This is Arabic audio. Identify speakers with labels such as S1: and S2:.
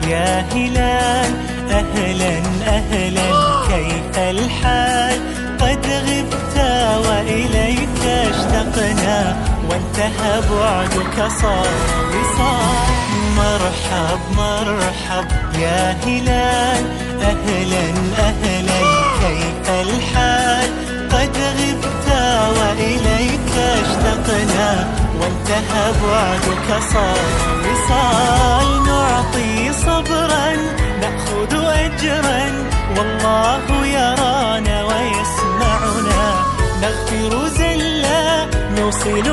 S1: يا هلال أهلا أهلا كيف الحال قد غبت وإليك اشتقنا وانتهى بعدك صار وصال مرحب مرحب يا هلال أهلا أهلا كيف الحال قد غبت وإليك اشتقنا وانتهى بعدك صار وصال نعطي صبرا نأخذ أجرا والله يرانا ويسمعنا نغفر زلا نوصل